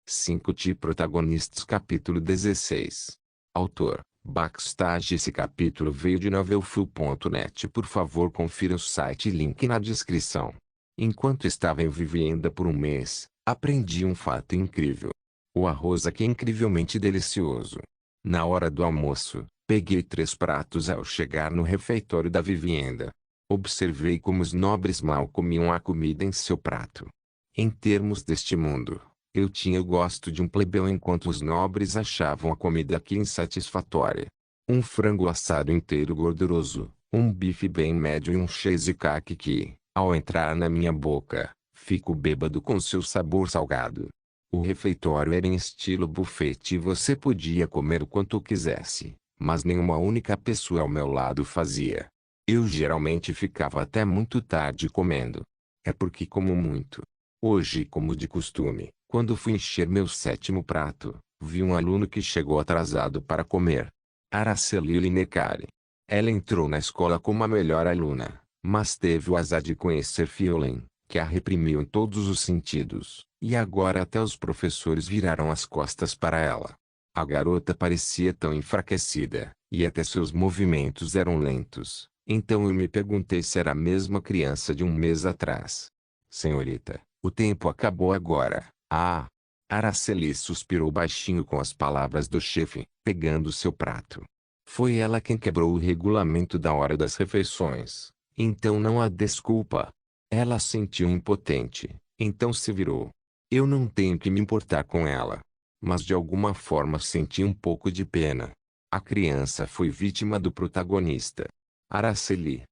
5 protagonistas. Capítulo 16. Autor: Backstage. Esse capítulo veio de novelfull.net. Por favor, confira o site e link na descrição. Enquanto estava em Vivienda por um mês, aprendi um fato incrível. O arroz aqui é incrivelmente delicioso. Na hora do almoço, peguei 3 pratos ao chegar no refeitório da Vivienda. Observei como os nobres mal comiam a comida em seu prato. Em termos deste mundo, eu tinha o gosto de um plebeu enquanto os nobres achavam a comida aqui insatisfatória. Um frango assado inteiro gorduroso, um bife bem médio e um cheesecake que, ao entrar na minha boca, fico bêbado com seu sabor salgado. O refeitório era em estilo buffet e você podia comer o quanto quisesse, mas nenhuma única pessoa ao meu lado fazia. Eu geralmente ficava até muito tarde comendo. É porque como muito. Hoje, como de costume, quando fui encher meu 7º prato, vi um aluno que chegou atrasado para comer. Araceli Linecari. Ela entrou na escola como a melhor aluna, mas teve o azar de conhecer Fiolen, que a reprimiu em todos os sentidos, e agora até os professores viraram as costas para ela. A garota parecia tão enfraquecida, e até seus movimentos eram lentos, então eu me perguntei se era a mesma criança de um mês atrás. Senhorita, o tempo acabou agora. Ah! Araceli suspirou baixinho com as palavras do chefe, pegando seu prato. Foi ela quem quebrou o regulamento da hora das refeições, então não há desculpa. Ela sentiu impotente, então se virou. Eu não tenho que me importar com ela. Mas de alguma forma senti um pouco de pena. A criança foi vítima do protagonista. Araceli.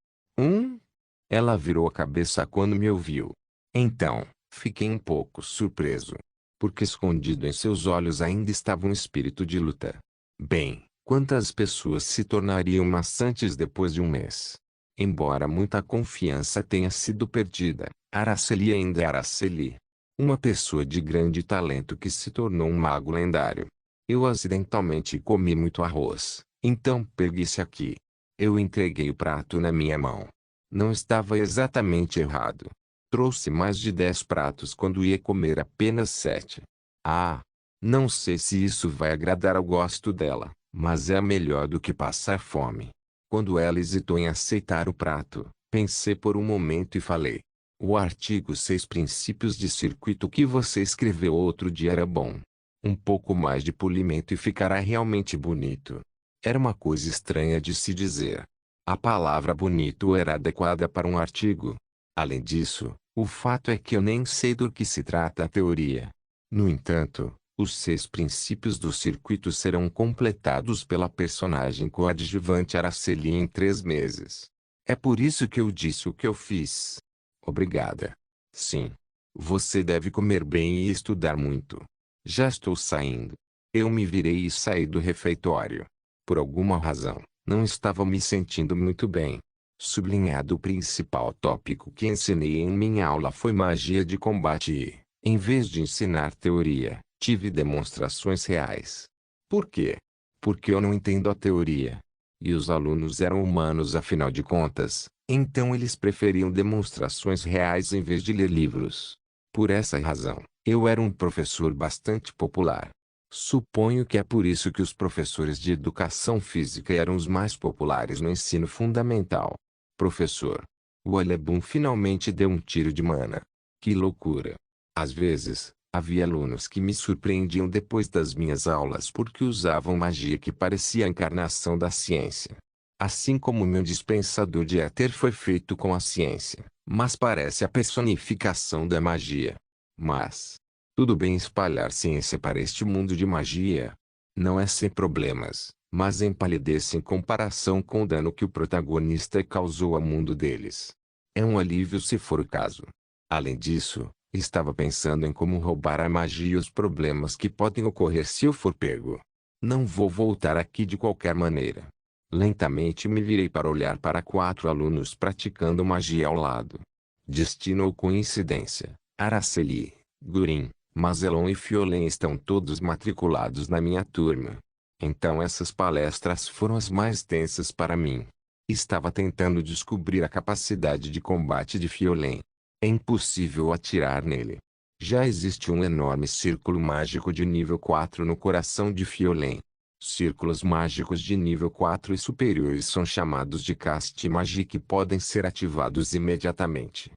Ela virou a cabeça quando me ouviu. Então, fiquei um pouco surpreso. Porque escondido em seus olhos ainda estava um espírito de luta. Bem, quantas pessoas se tornariam maçantes depois de um mês? Embora muita confiança tenha sido perdida, Araceli ainda é Araceli. Uma pessoa de grande talento que se tornou um mago lendário. Eu acidentalmente comi muito arroz, então pegue esse aqui. Eu entreguei o prato na minha mão. Não estava exatamente errado. Trouxe mais de 10 pratos quando ia comer apenas 7. Ah! Não sei se isso vai agradar ao gosto dela, mas é melhor do que passar fome. Quando ela hesitou em aceitar o prato, pensei por um momento e falei. O artigo 6 Princípios de Circuito que você escreveu outro dia era bom. Um pouco mais de polimento e ficará realmente bonito. Era uma coisa estranha de se dizer. A palavra bonito era adequada para um artigo. Além disso, o fato é que eu nem sei do que se trata a teoria. No entanto, os 6 princípios do circuito serão completados pela personagem coadjuvante Araceli em 3 meses. É por isso que eu disse o que eu fiz. Obrigada. Sim. Você deve comer bem e estudar muito. Já estou saindo. Eu me virei e saí do refeitório. Por alguma razão, não estava me sentindo muito bem. Sublinhado: o principal tópico que ensinei em minha aula foi magia de combate e, em vez de ensinar teoria, tive demonstrações reais. Por quê? Porque eu não entendo a teoria. E os alunos eram humanos afinal de contas, então eles preferiam demonstrações reais em vez de ler livros. Por essa razão, eu era um professor bastante popular. Suponho que é por isso que os professores de educação física eram os mais populares no ensino fundamental. Professor. O Alebum finalmente deu um tiro de mana. Que loucura! Às vezes, havia alunos que me surpreendiam depois das minhas aulas porque usavam magia que parecia a encarnação da ciência. Assim como meu dispensador de éter foi feito com a ciência, mas parece a personificação da magia. Mas, tudo bem espalhar ciência para este mundo de magia. Não é sem problemas, mas empalidece em comparação com o dano que o protagonista causou ao mundo deles. É um alívio se for o caso. Além disso, estava pensando em como roubar a magia e os problemas que podem ocorrer se eu for pego. Não vou voltar aqui de qualquer maneira. Lentamente me virei para olhar para 4 alunos praticando magia ao lado. Destino ou coincidência, Araceli, Gurin, Mazelon e Fiolen estão todos matriculados na minha turma. Então essas palestras foram as mais tensas para mim. Estava tentando descobrir a capacidade de combate de Fiolen. É impossível atirar nele. Já existe um enorme círculo mágico de nível 4 no coração de Fiolen. Círculos mágicos de nível 4 e superiores são chamados de Cast Magic e podem ser ativados imediatamente.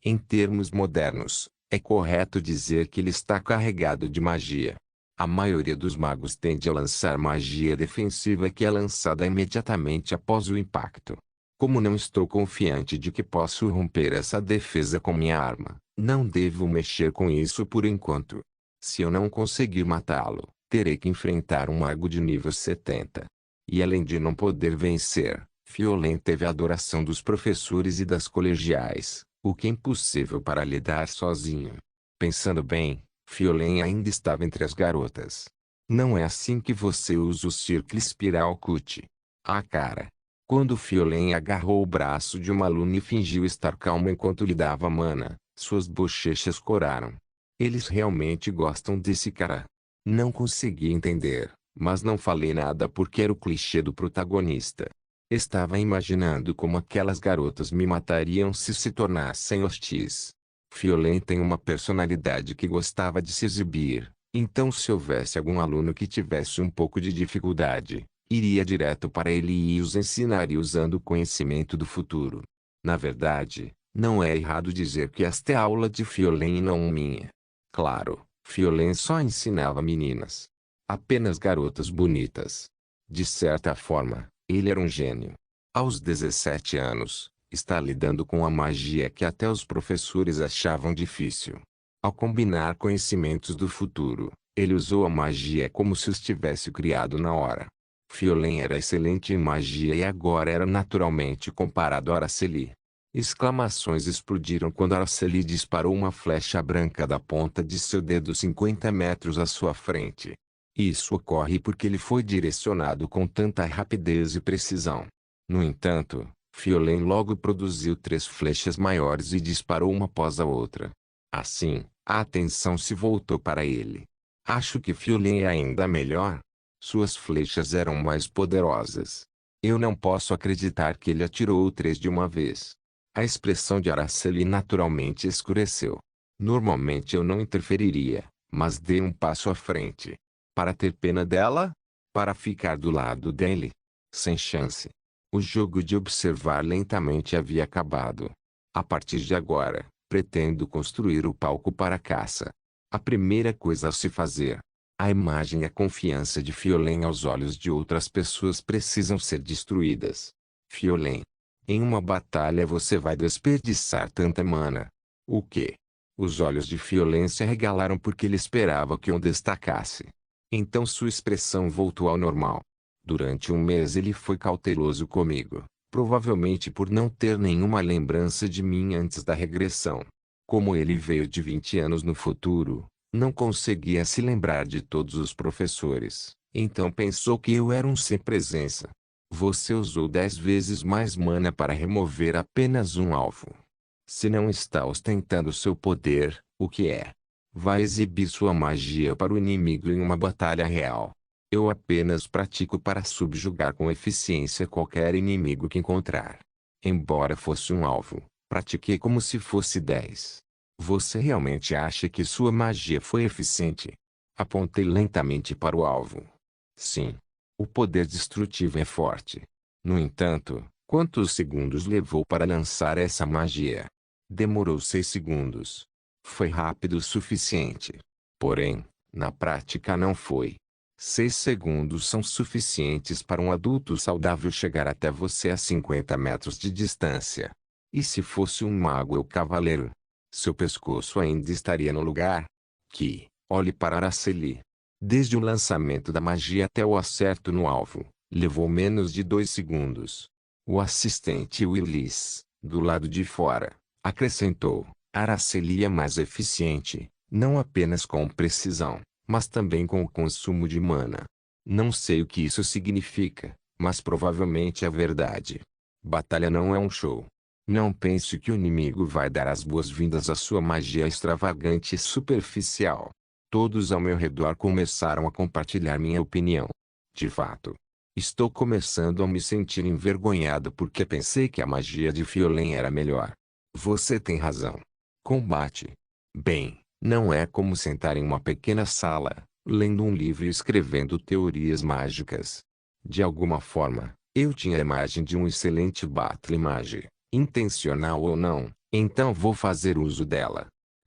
Em termos modernos, é correto dizer que ele está carregado de magia. A maioria dos magos tende a lançar magia defensiva que é lançada imediatamente após o impacto. Como não estou confiante de que posso romper essa defesa com minha arma, não devo mexer com isso por enquanto. Se eu não conseguir matá-lo, terei que enfrentar um mago de nível 70. E além de não poder vencer, Fiolen teve a adoração dos professores e das colegiais, o que é impossível para lidar sozinho. Pensando bem, Fiolen ainda estava entre as garotas. Não é assim que você usa o círculo espiral cut. Ah, cara! Quando Fiolen agarrou o braço de uma aluna e fingiu estar calmo enquanto lhe dava mana, suas bochechas coraram. Eles realmente gostam desse cara. Não consegui entender, mas não falei nada porque era o clichê do protagonista. Estava imaginando como aquelas garotas me matariam se tornassem hostis. Fiolen tem uma personalidade que gostava de se exibir, então se houvesse algum aluno que tivesse um pouco de dificuldade, iria direto para ele e os ensinaria usando o conhecimento do futuro. Na verdade, não é errado dizer que esta é a aula de Fiolen e não minha. Claro, Fiolen só ensinava meninas. Apenas garotas bonitas. De certa forma, ele era um gênio. Aos 17 anos, está lidando com a magia que até os professores achavam difícil. Ao combinar conhecimentos do futuro, ele usou a magia como se os tivesse criado na hora. Fiolen era excelente em magia e agora era naturalmente comparado a Araceli. Exclamações explodiram quando Araceli disparou uma flecha branca da ponta de seu dedo 50 metros à sua frente. Isso ocorre porque ele foi direcionado com tanta rapidez e precisão. No entanto, Fiolen logo produziu 3 flechas maiores e disparou uma após a outra. Assim, a atenção se voltou para ele. Acho que Fiolen é ainda melhor. Suas flechas eram mais poderosas. Eu não posso acreditar que ele atirou 3 de uma vez. A expressão de Araceli naturalmente escureceu. Normalmente eu não interferiria, mas dei um passo à frente. Para ter pena dela? Para ficar do lado dele? Sem chance. O jogo de observar lentamente havia acabado. A partir de agora, pretendo construir o palco para a caça. A primeira coisa a se fazer. A imagem e a confiança de Fiolen aos olhos de outras pessoas precisam ser destruídas. Fiolen. Em uma batalha você vai desperdiçar tanta mana. O quê? Os olhos de Fiolen se arregalaram porque ele esperava que eu destacasse. Então sua expressão voltou ao normal. Durante um mês ele foi cauteloso comigo, provavelmente por não ter nenhuma lembrança de mim antes da regressão. Como ele veio de 20 anos no futuro, não conseguia se lembrar de todos os professores, então pensou que eu era um sem presença. Você usou 10 vezes mais mana para remover apenas um alvo. Se não está ostentando seu poder, o que é? Vai exibir sua magia para o inimigo em uma batalha real. Eu apenas pratico para subjugar com eficiência qualquer inimigo que encontrar. Embora fosse um alvo, pratiquei como se fosse 10. Você realmente acha que sua magia foi eficiente? Apontei lentamente para o alvo. Sim. O poder destrutivo é forte. No entanto, quantos segundos levou para lançar essa magia? Demorou 6 segundos. Foi rápido o suficiente. Porém, na prática não foi. 6 segundos são suficientes para um adulto saudável chegar até você a 50 metros de distância. E se fosse um mago ou cavaleiro? Seu pescoço ainda estaria no lugar? Olhe para Araceli. Desde o lançamento da magia até o acerto no alvo, levou menos de 2 segundos. O assistente Willis, do lado de fora, acrescentou: Araceli é mais eficiente, não apenas com precisão, mas também com o consumo de mana. Não sei o que isso significa, mas provavelmente é verdade. Batalha não é um show. Não pense que o inimigo vai dar as boas-vindas à sua magia extravagante e superficial. Todos ao meu redor começaram a compartilhar minha opinião. De fato, estou começando a me sentir envergonhado porque pensei que a magia de Fiolen era melhor. Você tem razão. Combate. Bem, Não é como sentar em uma pequena sala, lendo um livro e escrevendo teorias mágicas. De alguma forma, eu tinha a imagem de um excelente Battle Mage, intencional ou não, então vou fazer uso dela.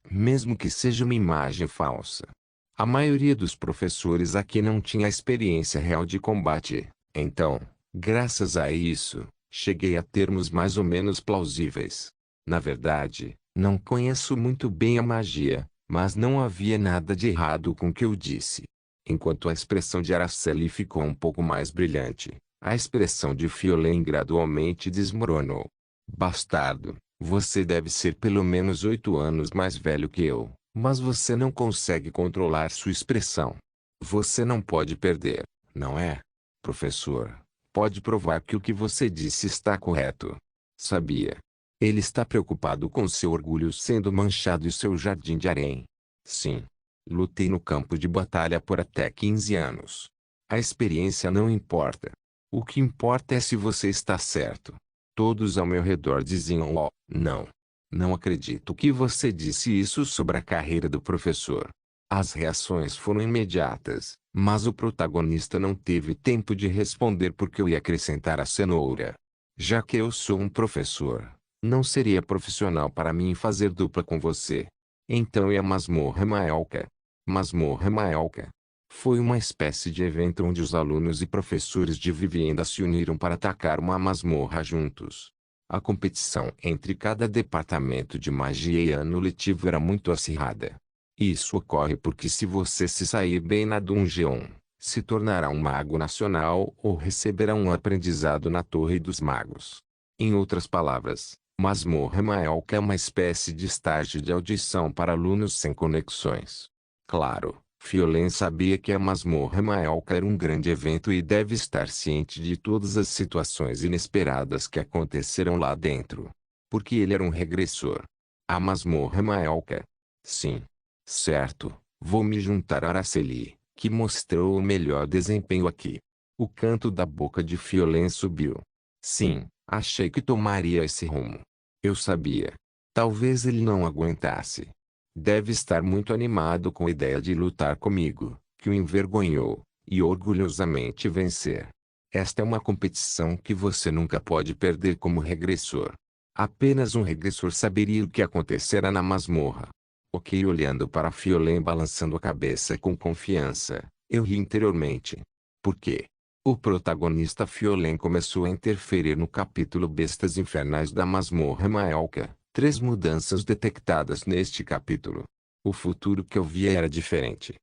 Mesmo que seja uma imagem falsa. A maioria dos professores aqui não tinha experiência real de combate, então, graças a isso, cheguei a termos mais ou menos plausíveis. Na verdade, não conheço muito bem a magia, mas não havia nada de errado com o que eu disse. Enquanto a expressão de Araceli ficou um pouco mais brilhante, a expressão de Fiolen gradualmente desmoronou. Bastardo, você deve ser pelo menos 8 anos mais velho que eu, mas você não consegue controlar sua expressão. Você não pode perder, não é? Professor, pode provar que o que você disse está correto. Sabia. Ele está preocupado com seu orgulho sendo manchado e seu jardim de harém. Sim. Lutei no campo de batalha por até 15 anos. A experiência não importa. O que importa é se você está certo. Todos ao meu redor diziam: "Oh, não. Não acredito que você disse isso sobre a carreira do professor." As reações foram imediatas, mas o protagonista não teve tempo de responder porque eu ia acrescentar a cenoura. Já que eu sou um professor, não seria profissional para mim fazer dupla com você. Então e a Masmorra Maelca? Masmorra Maelca foi uma espécie de evento onde os alunos e professores de Vivienda se uniram para atacar uma masmorra juntos. A competição entre cada departamento de magia e ano letivo era muito acirrada. Isso ocorre porque se você se sair bem na dungeon, se tornará um mago nacional ou receberá um aprendizado na Torre dos Magos. Em outras palavras, Masmorra Maelca é uma espécie de estágio de audição para alunos sem conexões. Claro, Fiolen sabia que a Masmorra Maelca era um grande evento e deve estar ciente de todas as situações inesperadas que aconteceram lá dentro. Porque ele era um regressor. A Masmorra Maelca. Sim. Certo, vou me juntar a Araceli, que mostrou o melhor desempenho aqui. O canto da boca de Fiolen subiu. Sim, achei que tomaria esse rumo. Eu sabia. Talvez ele não aguentasse. Deve estar muito animado com a ideia de lutar comigo, que o envergonhou, e orgulhosamente vencer. Esta é uma competição que você nunca pode perder como regressor. Apenas um regressor saberia o que acontecerá na masmorra. Ok, olhando para Fiolen balançando a cabeça com confiança, eu ri interiormente. Por quê? O protagonista Fiolen começou a interferir no capítulo Bestas Infernais da Masmorra Maelca. 3 mudanças detectadas neste capítulo. O futuro que eu via era diferente.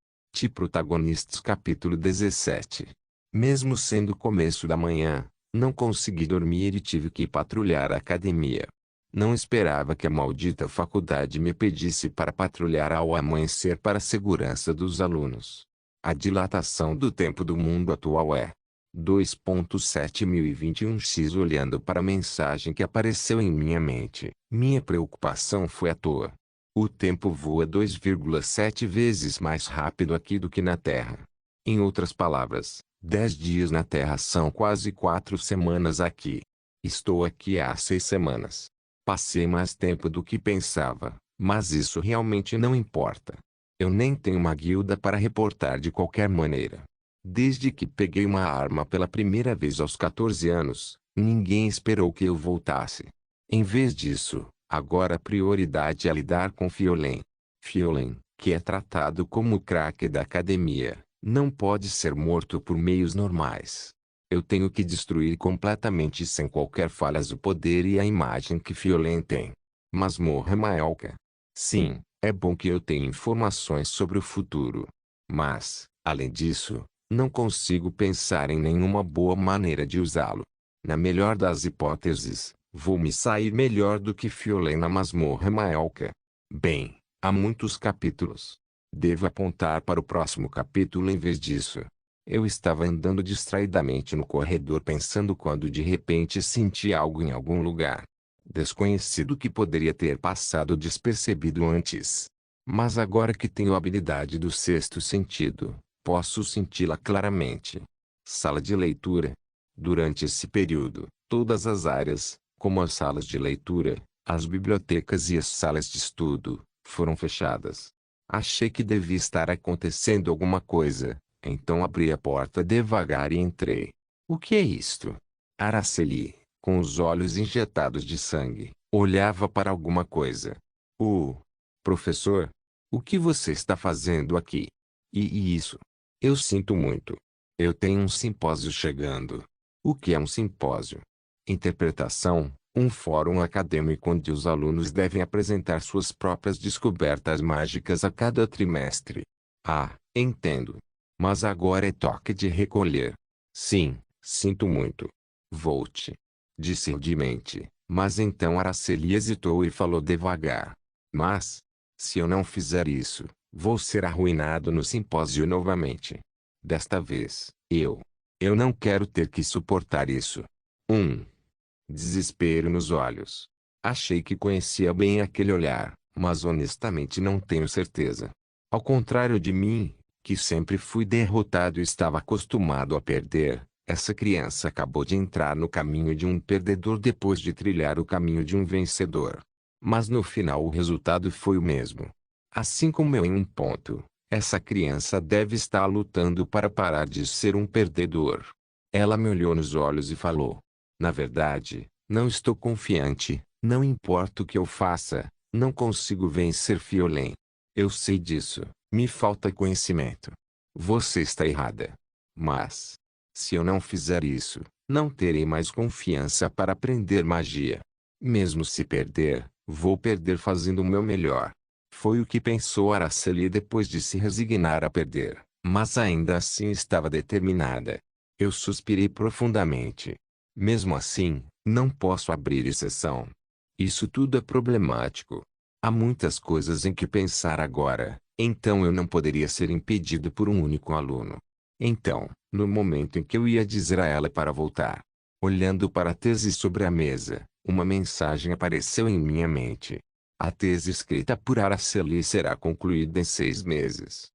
Protagonistas capítulo 17. Mesmo sendo o começo da manhã, não consegui dormir e tive que patrulhar a academia. Não esperava que a maldita faculdade me pedisse para patrulhar ao amanhecer para a segurança dos alunos. A dilatação do tempo do mundo atual é 2.7021x. Olhando para a mensagem que apareceu em minha mente, minha preocupação foi à toa. O tempo voa 2,7 vezes mais rápido aqui do que na Terra. Em outras palavras, 10 dias na Terra são quase 4 semanas aqui. Estou aqui há 6 semanas. Passei mais tempo do que pensava, mas isso realmente não importa. Eu nem tenho uma guilda para reportar de qualquer maneira. Desde que peguei uma arma pela primeira vez aos 14 anos, ninguém esperou que eu voltasse. Em vez disso, agora a prioridade é lidar com Fiolen. Fiolen, que é tratado como o craque da academia, não pode ser morto por meios normais. Eu tenho que destruir completamente sem qualquer falhas o poder e a imagem que Fiolen tem. Masmorra Maelca. Sim, é bom que eu tenha informações sobre o futuro. Mas, além disso, não consigo pensar em nenhuma boa maneira de usá-lo. Na melhor das hipóteses, vou me sair melhor do que Fiolen na Masmorra Maelca. Bem, há muitos capítulos. Devo apontar para o próximo capítulo em vez disso. Eu estava andando distraidamente no corredor pensando quando de repente senti algo em algum lugar desconhecido que poderia ter passado despercebido antes. Mas agora que tenho a habilidade do sexto sentido, posso senti-la claramente. Sala de leitura. Durante esse período, todas as áreas, como as salas de leitura, as bibliotecas e as salas de estudo, foram fechadas. Achei que devia estar acontecendo alguma coisa, então abri a porta devagar e entrei. O que é isto? Araceli, com os olhos injetados de sangue, olhava para alguma coisa. Professor? O que você está fazendo aqui? E isso? Eu sinto muito. Eu tenho um simpósio chegando. O que é um simpósio? Interpretação, um fórum acadêmico onde os alunos devem apresentar suas próprias descobertas mágicas a cada trimestre. Ah, entendo. Mas agora é toque de recolher. Sim, sinto muito. Volte. Disse rudemente, mas então Araceli hesitou e falou devagar. Mas, se eu não fizer isso, vou ser arruinado no simpósio novamente. Desta vez, eu não quero ter que suportar isso. Desespero nos olhos. Achei que conhecia bem aquele olhar, mas honestamente não tenho certeza. Ao contrário de mim, que sempre fui derrotado e estava acostumado a perder, essa criança acabou de entrar no caminho de um perdedor depois de trilhar o caminho de um vencedor. Mas no final o resultado foi o mesmo. Assim como eu em um ponto, essa criança deve estar lutando para parar de ser um perdedor. Ela me olhou nos olhos e falou: na verdade, não estou confiante, não importa o que eu faça, não consigo vencer Fiolen. Eu sei disso, me falta conhecimento. Você está errada. Mas, se eu não fizer isso, não terei mais confiança para aprender magia. Mesmo se perder, vou perder fazendo o meu melhor. Foi o que pensou Araceli depois de se resignar a perder, mas ainda assim estava determinada. Eu suspirei profundamente. Mesmo assim, não posso abrir exceção. Isso tudo é problemático. Há muitas coisas em que pensar agora, então eu não poderia ser impedido por um único aluno. Então, no momento em que eu ia dizer a ela para voltar, olhando para a tese sobre a mesa, uma mensagem apareceu em minha mente. A tese escrita por Araceli será concluída em 6 meses.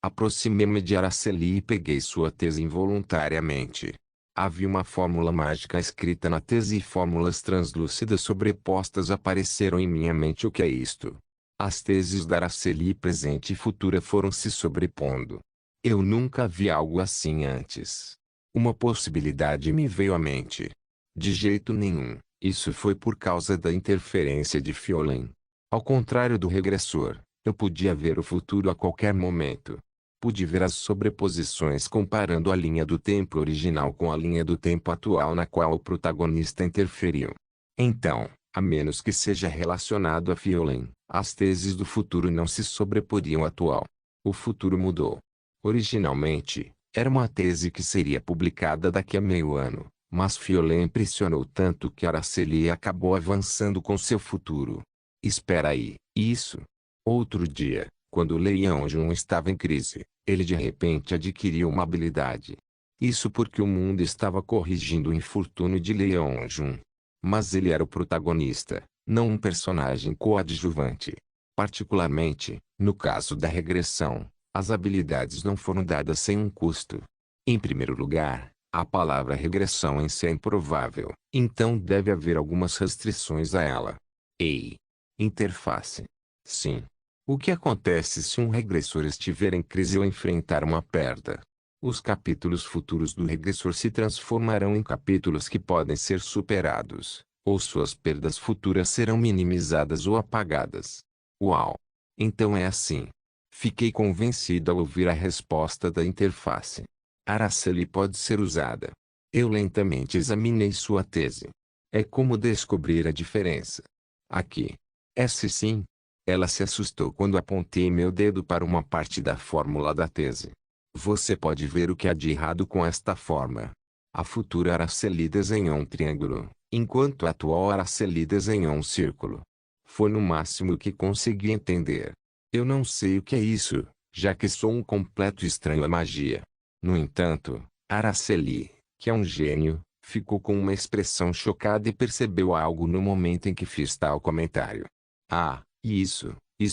Aproximei-me de Araceli e peguei sua tese involuntariamente. Havia uma fórmula mágica escrita na tese e fórmulas translúcidas sobrepostas apareceram em minha mente. O que é isto? As teses da Araceli presente e futura foram se sobrepondo. Eu nunca vi algo assim antes. Uma possibilidade me veio à mente. De jeito nenhum, isso foi por causa da interferência de Fiolen. Ao contrário do regressor, eu podia ver o futuro a qualquer momento. Pude ver as sobreposições comparando a linha do tempo original com a linha do tempo atual na qual o protagonista interferiu. Então, a menos que seja relacionado a Fiolen, as teses do futuro não se sobreporiam à atual. O futuro mudou. Originalmente, era uma tese que seria publicada daqui a meio ano, mas Fiolen impressionou tanto que Araceli acabou avançando com seu futuro. Espera aí, isso? Outro dia, quando Leão Jun estava em crise, ele de repente adquiriu uma habilidade. Isso porque o mundo estava corrigindo o infortúnio de Leão Jun. Mas ele era o protagonista, não um personagem coadjuvante. Particularmente, no caso da regressão, as habilidades não foram dadas sem um custo. Em primeiro lugar, a palavra regressão em si é improvável, então deve haver algumas restrições a ela. Ei! Interface. Sim. O que acontece se um regressor estiver em crise ou enfrentar uma perda? Os capítulos futuros do regressor se transformarão em capítulos que podem ser superados, ou suas perdas futuras serão minimizadas ou apagadas. Uau! Então é assim. Fiquei convencido ao ouvir a resposta da interface. Araceli pode ser usada. Eu lentamente examinei sua tese. É como descobrir a diferença. Aqui. Sim. Ela se assustou quando apontei meu dedo para uma parte da fórmula da tese. Você pode ver o que há de errado com esta forma. A futura Araceli desenhou um triângulo, enquanto a atual Araceli desenhou um círculo. Foi no máximo o que consegui entender. Eu não sei o que é isso, já que sou um completo estranho à magia. No entanto, Araceli, que é um gênio, ficou com uma expressão chocada e percebeu algo no momento em que fiz tal comentário. Ah, isso e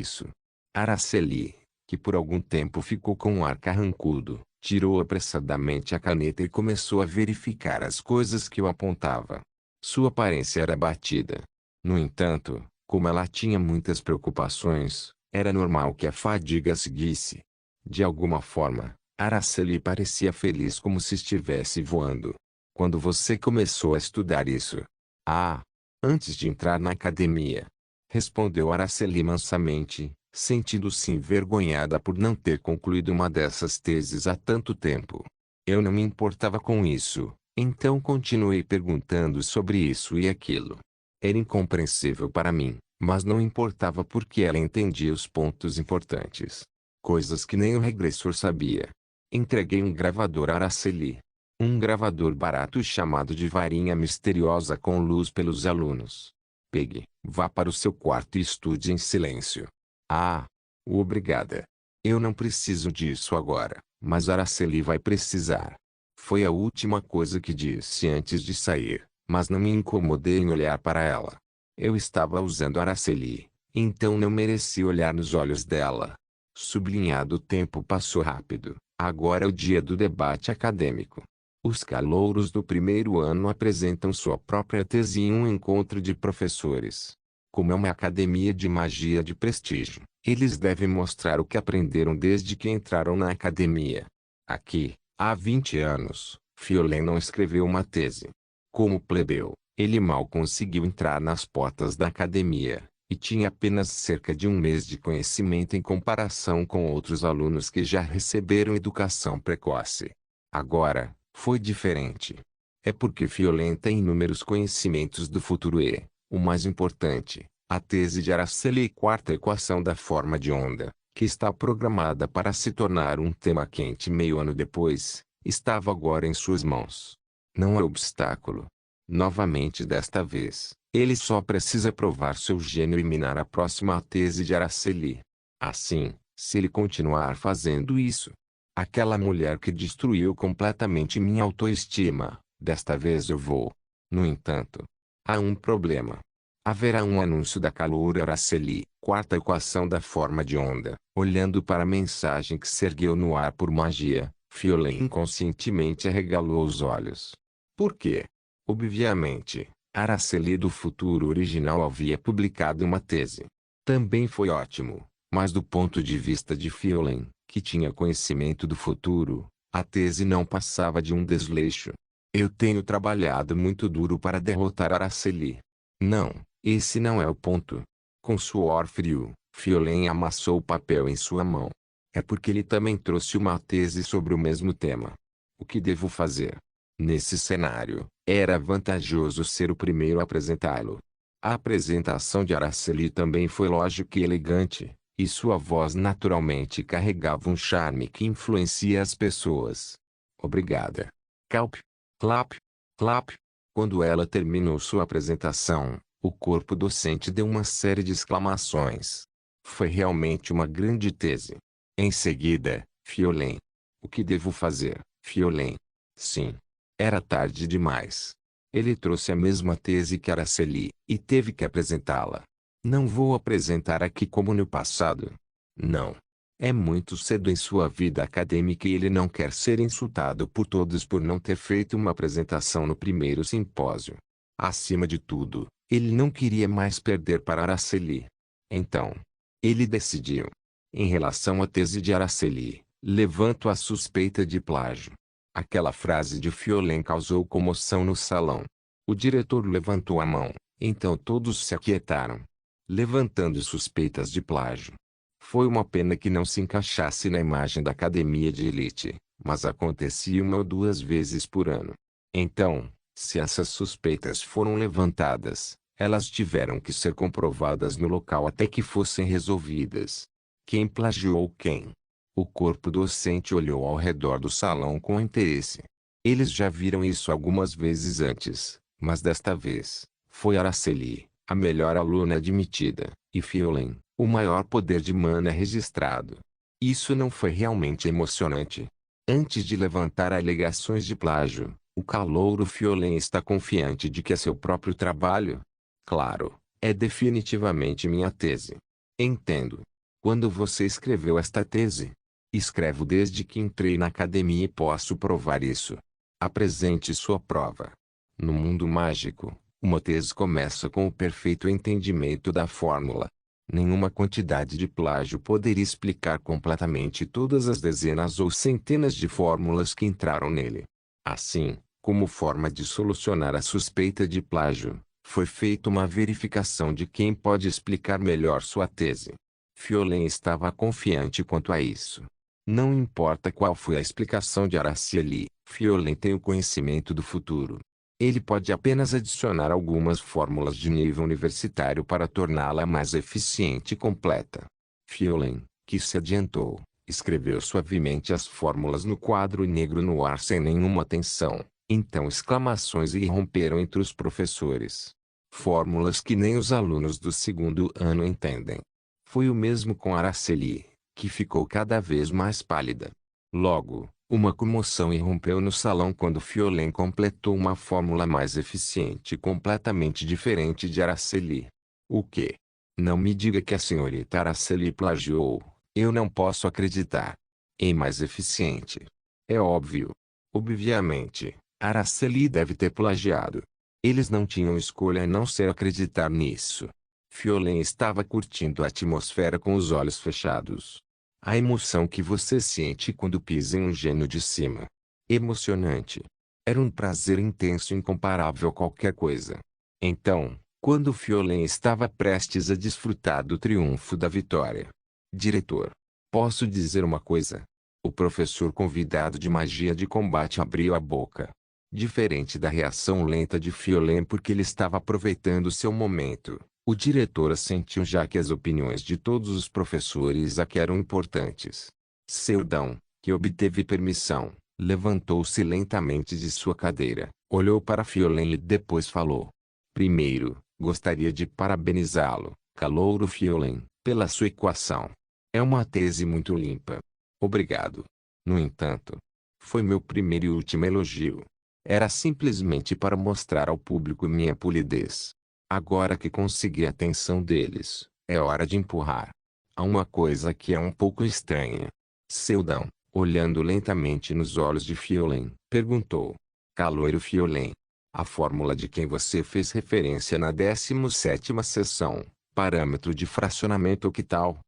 isso. Araceli, que por algum tempo ficou com um ar carrancudo, tirou apressadamente a caneta e começou a verificar as coisas que eu apontava. Sua aparência era abatida. No entanto, como ela tinha muitas preocupações, Era normal que a fadiga seguisse. De alguma forma, Araceli parecia feliz como se estivesse voando. Quando você começou a estudar isso? Ah, antes de entrar na academia. Respondeu Araceli mansamente, sentindo-se envergonhada por não ter concluído uma dessas teses há tanto tempo. Eu não me importava com isso, então continuei perguntando sobre isso e aquilo. Era incompreensível para mim, mas não importava porque ela entendia os pontos importantes. Coisas que nem o regressor sabia. Entreguei um gravador a Araceli. Um gravador barato chamado de varinha misteriosa com luz pelos alunos. Pegue, vá para o seu quarto e estude em silêncio. Ah, obrigada. Eu não preciso disso agora, mas Araceli vai precisar. Foi a última coisa que disse antes de sair, mas não me incomodei em olhar para ela. Eu estava usando Araceli, então não mereci olhar nos olhos dela. Sublinhado, o tempo passou rápido. Agora é o dia do debate acadêmico. Os calouros do primeiro ano apresentam sua própria tese em um encontro de professores. Como é uma academia de magia de prestígio, eles devem mostrar o que aprenderam desde que entraram na academia. Aqui, há 20 anos, Fiolen não escreveu uma tese. Como plebeu, ele mal conseguiu entrar nas portas da academia, e tinha apenas cerca de um mês de conhecimento em comparação com outros alunos que já receberam educação precoce. Agora, foi diferente. É porque Fiolen tem inúmeros conhecimentos do futuro e, o mais importante, a tese de Araceli, quarta equação da forma de onda, que está programada para se tornar um tema quente meio ano depois, estava agora em suas mãos. Não é obstáculo. Novamente desta vez, ele só precisa provar seu gênio e minar a próxima tese de Araceli. Assim, se ele continuar fazendo isso, aquela mulher que destruiu completamente minha autoestima, desta vez eu vou. No entanto, há um problema. Haverá um anúncio da caloura Araceli, quarta equação da forma de onda. Olhando para a mensagem que se ergueu no ar por magia, Fiolen inconscientemente arregalou os olhos. Por quê? Obviamente, Araceli do futuro original havia publicado uma tese. Também foi ótimo, mas do ponto de vista de Fiolen, que tinha conhecimento do futuro, a tese não passava de um desleixo. Eu tenho trabalhado muito duro para derrotar Araceli. Não, esse não é o ponto. Com suor frio, Fiolen amassou o papel em sua mão. É porque ele também trouxe uma tese sobre o mesmo tema. O que devo fazer? Nesse cenário, era vantajoso ser o primeiro a apresentá-lo. A apresentação de Araceli também foi lógica e elegante, e sua voz naturalmente carregava um charme que influencia as pessoas. Obrigada. Clap, clap, clap. Quando ela terminou sua apresentação, o corpo docente deu uma série de exclamações. Foi realmente uma grande tese. Em seguida, Fiolen. O que devo fazer, Fiolen? Sim. Era tarde demais. Ele trouxe a mesma tese que Araceli, e teve que apresentá-la. Não vou apresentar aqui como no passado. Não. É muito cedo em sua vida acadêmica e ele não quer ser insultado por todos por não ter feito uma apresentação no primeiro simpósio. Acima de tudo, ele não queria mais perder para Araceli. Então, ele decidiu. Em relação à tese de Araceli, levanto a suspeita de plágio. Aquela frase de Fiolen causou comoção no salão. O diretor levantou a mão, então todos se aquietaram, levantando suspeitas de plágio. Foi uma pena que não se encaixasse na imagem da academia de elite, mas acontecia uma ou duas vezes por ano. Então, se essas suspeitas foram levantadas, elas tiveram que ser comprovadas no local até que fossem resolvidas. Quem plagiou quem? O corpo docente olhou ao redor do salão com interesse. Eles já viram isso algumas vezes antes, mas desta vez, foi Araceli, a melhor aluna admitida, e Fiolen, o maior poder de mana registrado. Isso não foi realmente emocionante. Antes de levantar alegações de plágio, o calouro Fiolen está confiante de que é seu próprio trabalho? Claro, é definitivamente minha tese. Entendo. Quando você escreveu esta tese? Escrevo desde que entrei na academia e posso provar isso. Apresente sua prova. No mundo mágico, uma tese começa com o perfeito entendimento da fórmula. Nenhuma quantidade de plágio poderia explicar completamente todas as dezenas ou centenas de fórmulas que entraram nele. Assim, como forma de solucionar a suspeita de plágio, foi feita uma verificação de quem pode explicar melhor sua tese. Fiolen estava confiante quanto a isso. Não importa qual foi a explicação de Araceli, Fiolen tem o conhecimento do futuro. Ele pode apenas adicionar algumas fórmulas de nível universitário para torná-la mais eficiente e completa. Fiolen, que se adiantou, escreveu suavemente as fórmulas no quadro negro no ar sem nenhuma tensão. Então exclamações irromperam entre os professores. Fórmulas que nem os alunos do segundo ano entendem. Foi o mesmo com Araceli, que ficou cada vez mais pálida. Logo, uma comoção irrompeu no salão quando Fiolen completou uma fórmula mais eficiente e completamente diferente de Araceli. O quê? Não me diga que a senhorita Araceli plagiou. Eu não posso acreditar. Em mais eficiente. É óbvio. Obviamente, Araceli deve ter plagiado. Eles não tinham escolha a não ser acreditar nisso. Fiolen estava curtindo a atmosfera com os olhos fechados. A emoção que você sente quando pisa em um gênio de cima. Emocionante. Era um prazer intenso incomparável a qualquer coisa. Então, quando Fiolen estava prestes a desfrutar do triunfo da vitória. Diretor. Posso dizer uma coisa? O professor convidado de magia de combate abriu a boca. Diferente da reação lenta de Fiolen porque ele estava aproveitando seu momento. O diretor assentiu já que as opiniões de todos os professores aqui eram importantes. Seldon, que obteve permissão, levantou-se lentamente de sua cadeira, olhou para Fiolen e depois falou. Primeiro, gostaria de parabenizá-lo, calouro Fiolen, pela sua equação. É uma tese muito limpa. Obrigado. No entanto, foi meu primeiro e último elogio. Era simplesmente para mostrar ao público minha polidez. Agora que consegui a atenção deles, é hora de empurrar. Há uma coisa que é um pouco estranha. Seldon, olhando lentamente nos olhos de Fiolen, perguntou. Caloiro Fiolen. A fórmula de quem você fez referência na 17ª sessão, parâmetro de fracionamento octal.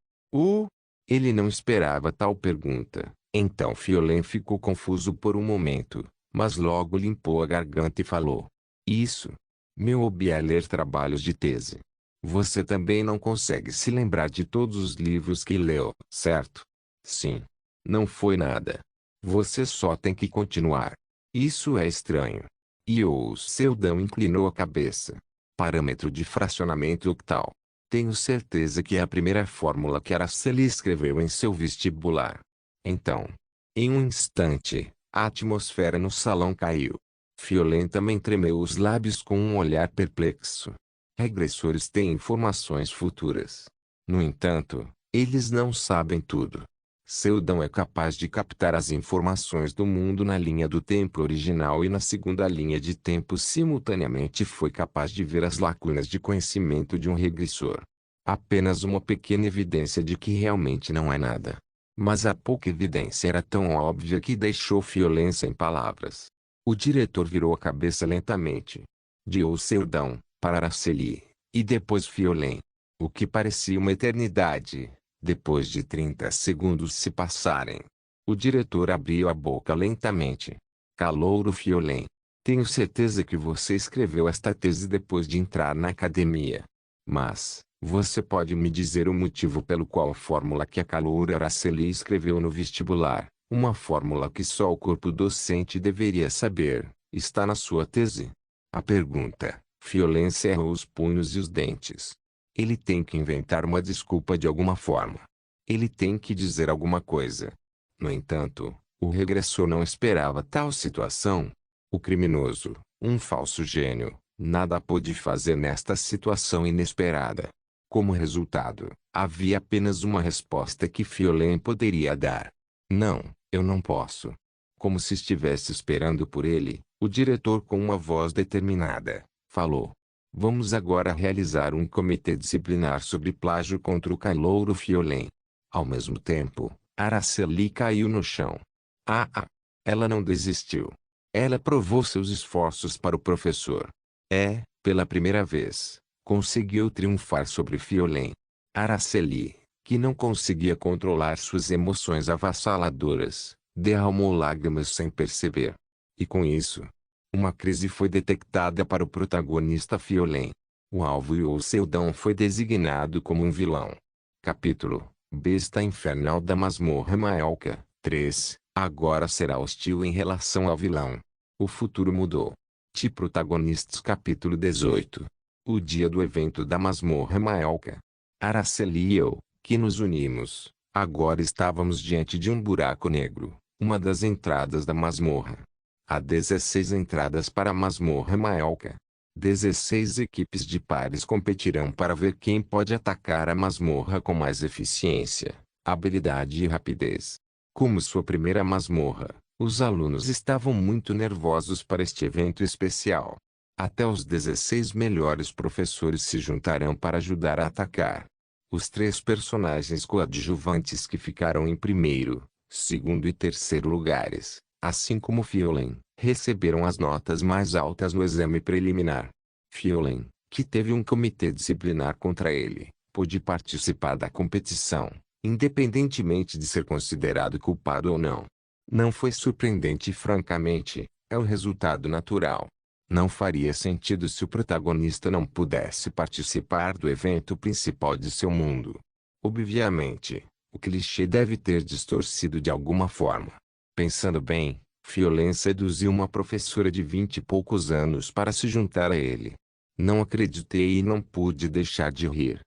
Ele não esperava tal pergunta. Então Fiolen ficou confuso por um momento, mas logo limpou a garganta e falou. Isso. Meu hobby é ler trabalhos de tese. Você também não consegue se lembrar de todos os livros que leu, certo? Sim. Não foi nada. Você só tem que continuar. Isso é estranho. E o Seldon inclinou a cabeça. Parâmetro de fracionamento octal. Tenho certeza que é a primeira fórmula que Araceli escreveu em seu vestibular. Então, em um instante, a atmosfera no salão caiu. Fiolen também tremeu os lábios com um olhar perplexo. Regressores têm informações futuras. No entanto, eles não sabem tudo. Seldon é capaz de captar as informações do mundo na linha do tempo original e na segunda linha de tempo simultaneamente foi capaz de ver as lacunas de conhecimento de um regressor. Apenas uma pequena evidência de que realmente não é nada. Mas a pouca evidência era tão óbvia que deixou Fiolen sem palavras. O diretor virou a cabeça lentamente. De Seldon, para Araceli, e depois Fiolen. O que parecia uma eternidade. Depois de 30 segundos se passarem. O diretor abriu a boca lentamente. Calouro Fiolen. Tenho certeza que você escreveu esta tese depois de entrar na academia. Mas, você pode me dizer o motivo pelo qual a fórmula que a caloura Araceli escreveu no vestibular, uma fórmula que só o corpo docente deveria saber, está na sua tese? A pergunta, Fiolen cerrou os punhos e os dentes. Ele tem que inventar uma desculpa de alguma forma. Ele tem que dizer alguma coisa. No entanto, o regressor não esperava tal situação. O criminoso, um falso gênio, nada pôde fazer nesta situação inesperada. Como resultado, havia apenas uma resposta que Fiolen poderia dar. Não, eu não posso. Como se estivesse esperando por ele, o diretor com uma voz determinada, falou. Vamos agora realizar um comitê disciplinar sobre plágio contra o calouro Fiolen. Ao mesmo tempo, Araceli caiu no chão. Ela não desistiu. Ela provou seus esforços para o professor. Pela primeira vez, conseguiu triunfar sobre Fiolen. Araceli, que não conseguia controlar suas emoções avassaladoras, derramou lágrimas sem perceber. E com isso, uma crise foi detectada para o protagonista Fiolen. O alvo e o Seldão foi designado como um vilão. Capítulo: Besta Infernal da Masmorra Maelka 3. Agora será hostil em relação ao vilão. O futuro mudou. Protagonistas Capítulo 18. O dia do evento da Masmorra Maelka. Araceli e eu, que nos unimos, agora estávamos diante de um buraco negro, uma das entradas da masmorra. Há 16 entradas para a Masmorra Maelka. 16 equipes de pares competirão para ver quem pode atacar a masmorra com mais eficiência, habilidade e rapidez. Como sua primeira masmorra, os alunos estavam muito nervosos para este evento especial. Até os 16 melhores professores se juntarão para ajudar a atacar. Os 3 personagens coadjuvantes que ficaram em primeiro, segundo e terceiro lugares, assim como Fiolen, receberam as notas mais altas no exame preliminar. Fiolen, que teve um comitê disciplinar contra ele, pôde participar da competição, independentemente de ser considerado culpado ou não. Não foi surpreendente e francamente, é o resultado natural. Não faria sentido se o protagonista não pudesse participar do evento principal de seu mundo. Obviamente, o clichê deve ter distorcido de alguma forma. Pensando bem, Fiolen seduziu uma professora de 20 e poucos anos para se juntar a ele. Não acreditei e não pude deixar de rir.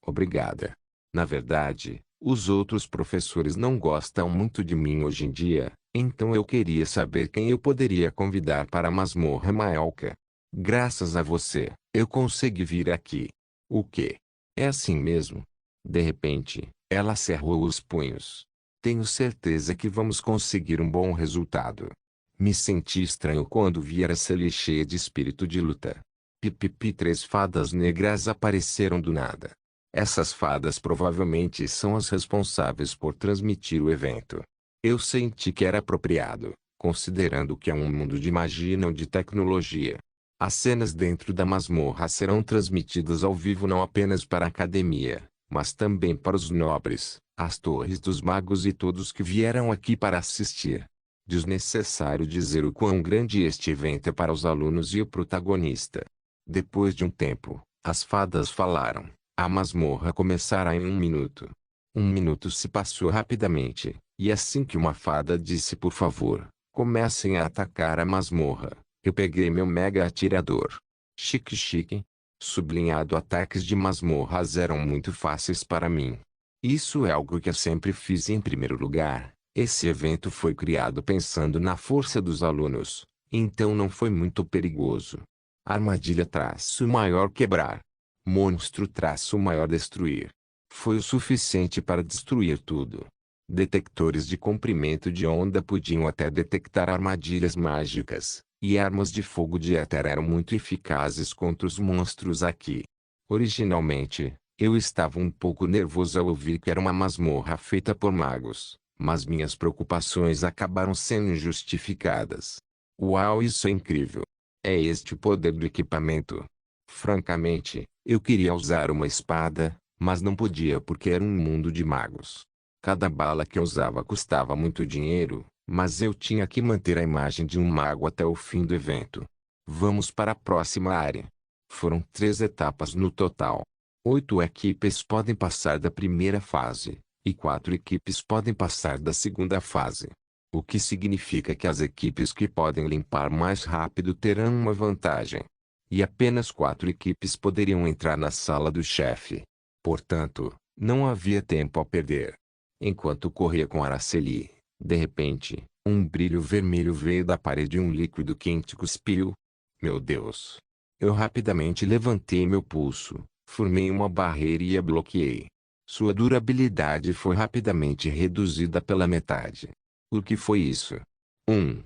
Obrigada. Na verdade, os outros professores não gostam muito de mim hoje em dia, então eu queria saber quem eu poderia convidar para a Masmorra Maelka. Graças a você, eu consegui vir aqui. O quê? É assim mesmo? De repente, ela cerrou os punhos. Tenho certeza que vamos conseguir um bom resultado. Me senti estranho quando vi Araceli cheia de espírito de luta. Pipipi, 3 fadas negras apareceram do nada. Essas fadas provavelmente são as responsáveis por transmitir o evento. Eu senti que era apropriado, considerando que é um mundo de magia e não de tecnologia. As cenas dentro da masmorra serão transmitidas ao vivo não apenas para a academia, mas também para os nobres, as torres dos magos e todos que vieram aqui para assistir. Desnecessário dizer o quão grande este evento é para os alunos e o protagonista. Depois de um tempo, as fadas falaram. A masmorra começará em 1 minuto. 1 minuto se passou rapidamente, e assim que uma fada disse por favor, comecem a atacar a masmorra, eu peguei meu mega atirador. Chique chique. Sublinhado, ataques de masmorras eram muito fáceis para mim. Isso é algo que eu sempre fiz em primeiro lugar. Esse evento foi criado pensando na força dos alunos, então não foi muito perigoso. Armadilha traço maior quebrar. Monstro traço maior destruir. Foi o suficiente para destruir tudo. Detectores de comprimento de onda podiam até detectar armadilhas mágicas, e armas de fogo de éter eram muito eficazes contra os monstros aqui. Originalmente, eu estava um pouco nervoso ao ouvir que era uma masmorra feita por magos, mas minhas preocupações acabaram sendo injustificadas. Uau, isso é incrível! É este o poder do equipamento. Francamente, eu queria usar uma espada, mas não podia porque era um mundo de magos. Cada bala que eu usava custava muito dinheiro, mas eu tinha que manter a imagem de um mago até o fim do evento. Vamos para a próxima área. Foram 3 etapas no total. 8 equipes podem passar da primeira fase, e 4 equipes podem passar da segunda fase. O que significa que as equipes que podem limpar mais rápido terão uma vantagem. E apenas 4 equipes poderiam entrar na sala do chefe. Portanto, não havia tempo a perder. Enquanto corria com Araceli, de repente, um brilho vermelho veio da parede e um líquido quente cuspiu. Meu Deus! Eu rapidamente levantei meu pulso, formei uma barreira e a bloqueei. Sua durabilidade foi rapidamente reduzida pela metade. O que foi isso? 1.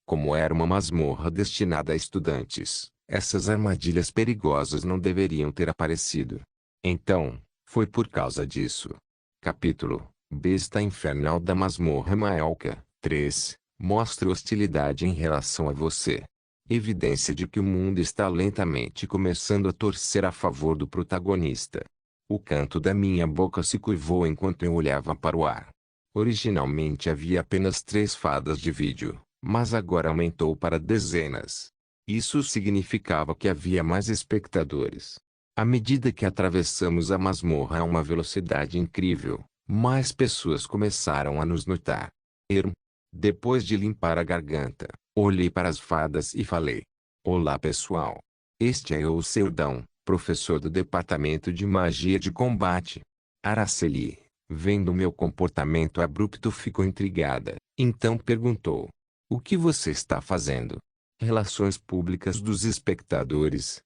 Como era uma masmorra destinada a estudantes, essas armadilhas perigosas não deveriam ter aparecido. Então, foi por causa disso. Capítulo: Besta Infernal da Masmorra Maelka 3. Mostra hostilidade em relação a você. Evidência de que o mundo está lentamente começando a torcer a favor do protagonista. O canto da minha boca se curvou enquanto eu olhava para o ar. Originalmente havia apenas 3 fadas de vídeo, mas agora aumentou para dezenas. Isso significava que havia mais espectadores. À medida que atravessamos a masmorra a uma velocidade incrível, mais pessoas começaram a nos notar. Depois de limpar a garganta, olhei para as fadas e falei: Olá pessoal. Este é o Seldão, professor do Departamento de Magia de Combate. Araceli, vendo meu comportamento abrupto, ficou intrigada, então perguntou: O que você está fazendo? Relações públicas dos espectadores,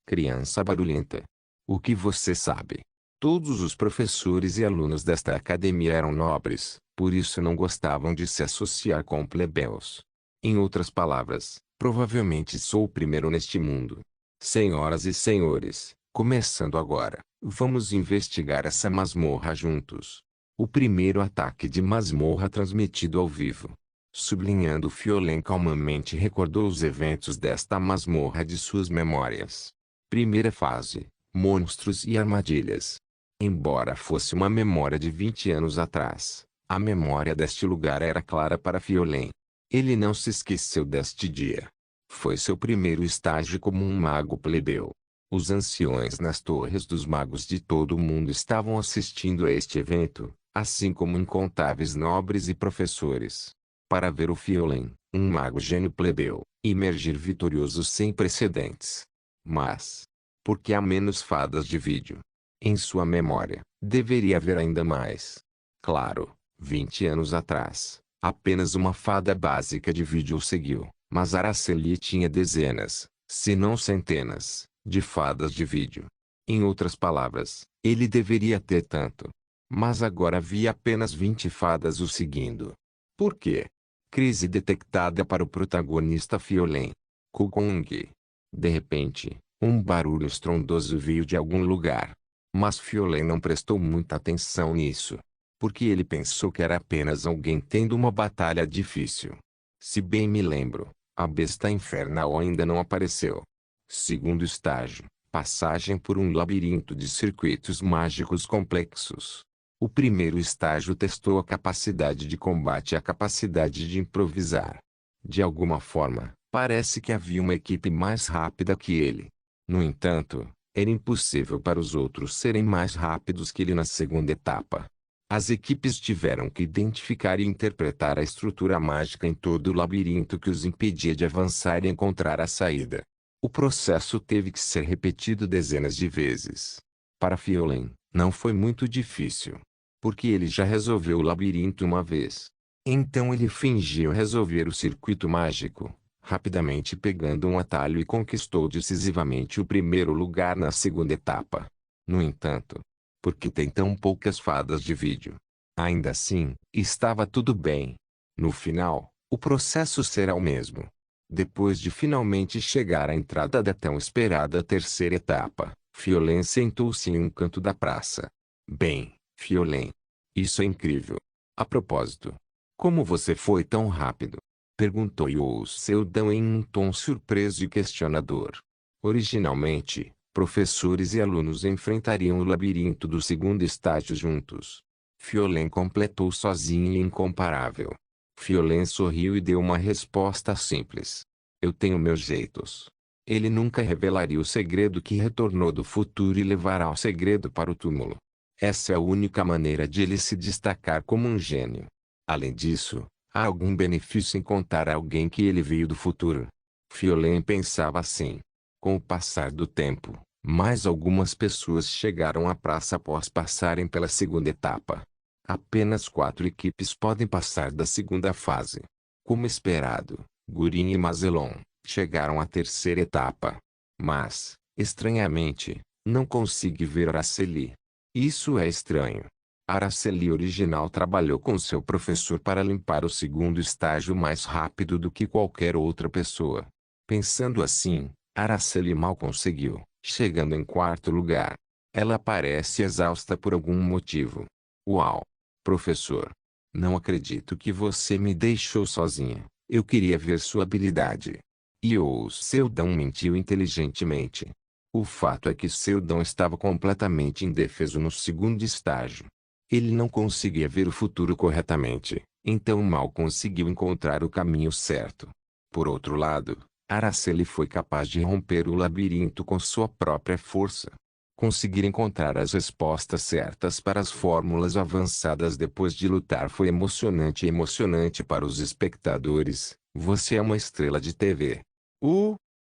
criança barulhenta. O que você sabe? Todos os professores e alunos desta academia eram nobres, por isso não gostavam de se associar com plebeus. Em outras palavras, provavelmente sou o primeiro neste mundo. Senhoras e senhores, começando agora, vamos investigar essa masmorra juntos. O primeiro ataque de masmorra transmitido ao vivo. Sublinhando, Fiolen calmamente recordou os eventos desta masmorra de suas memórias. Primeira fase: monstros e armadilhas. Embora fosse uma memória de 20 anos atrás, a memória deste lugar era clara para Fiolen. Ele não se esqueceu deste dia. Foi seu primeiro estágio como um mago plebeu. Os anciões nas torres dos magos de todo o mundo estavam assistindo a este evento, assim como incontáveis nobres e professores. Para ver o Fiolen, um mago gênio plebeu, emergir vitorioso sem precedentes. Mas, por que há menos fadas de vídeo? Em sua memória, deveria haver ainda mais. Claro, 20 anos atrás, apenas uma fada básica de vídeo o seguiu, mas Araceli tinha dezenas, se não centenas, de fadas de vídeo. Em outras palavras, ele deveria ter tanto. Mas agora havia apenas 20 fadas o seguindo. Por quê? Crise detectada para o protagonista Fiolen. Kukong. De repente, um barulho estrondoso veio de algum lugar. Mas Fiolen não prestou muita atenção nisso, porque ele pensou que era apenas alguém tendo uma batalha difícil. Se bem me lembro, a besta infernal ainda não apareceu. Segundo estágio: passagem por um labirinto de circuitos mágicos complexos. O primeiro estágio testou a capacidade de combate e a capacidade de improvisar. De alguma forma, parece que havia uma equipe mais rápida que ele. No entanto, era impossível para os outros serem mais rápidos que ele na segunda etapa. As equipes tiveram que identificar e interpretar a estrutura mágica em todo o labirinto que os impedia de avançar e encontrar a saída. O processo teve que ser repetido dezenas de vezes. Para Fiolen, não foi muito difícil, porque ele já resolveu o labirinto uma vez. Então ele fingiu resolver o circuito mágico, rapidamente pegando um atalho, e conquistou decisivamente o primeiro lugar na segunda etapa. No entanto, por que tem tão poucas fadas de vídeo? Ainda assim, estava tudo bem. No final, o processo será o mesmo. Depois de finalmente chegar à entrada da tão esperada terceira etapa, Fiolen sentou-se em um canto da praça. Bem, Fiolen, isso é incrível. A propósito, como você foi tão rápido? Perguntou-o Seldão em um tom surpreso e questionador. Originalmente, professores e alunos enfrentariam o labirinto do segundo estágio juntos. Fiolen completou sozinho e incomparável. Fiolen sorriu e deu uma resposta simples. Eu tenho meus jeitos. Ele nunca revelaria o segredo que retornou do futuro e levará o segredo para o túmulo. Essa é a única maneira de ele se destacar como um gênio. Além disso, há algum benefício em contar a alguém que ele veio do futuro? Fiolen pensava assim. Com o passar do tempo, mais algumas pessoas chegaram à praça após passarem pela segunda etapa. Apenas 4 equipes podem passar da segunda fase. Como esperado, Gurin e Mazelon chegaram à terceira etapa. Mas, estranhamente, não consegui ver Araceli. Isso é estranho. Araceli original trabalhou com seu professor para limpar o segundo estágio mais rápido do que qualquer outra pessoa. Pensando assim, Araceli mal conseguiu, chegando em quarto lugar. Ela parece exausta por algum motivo. Uau! Professor! Não acredito que você me deixou sozinha. Eu queria ver sua habilidade. E o Seldão mentiu inteligentemente. O fato é que Seldon estava completamente indefeso no segundo estágio. Ele não conseguia ver o futuro corretamente, então mal conseguiu encontrar o caminho certo. Por outro lado, Araceli foi capaz de romper o labirinto com sua própria força. Conseguir encontrar as respostas certas para as fórmulas avançadas depois de lutar foi emocionante e emocionante para os espectadores. Você é uma estrela de TV.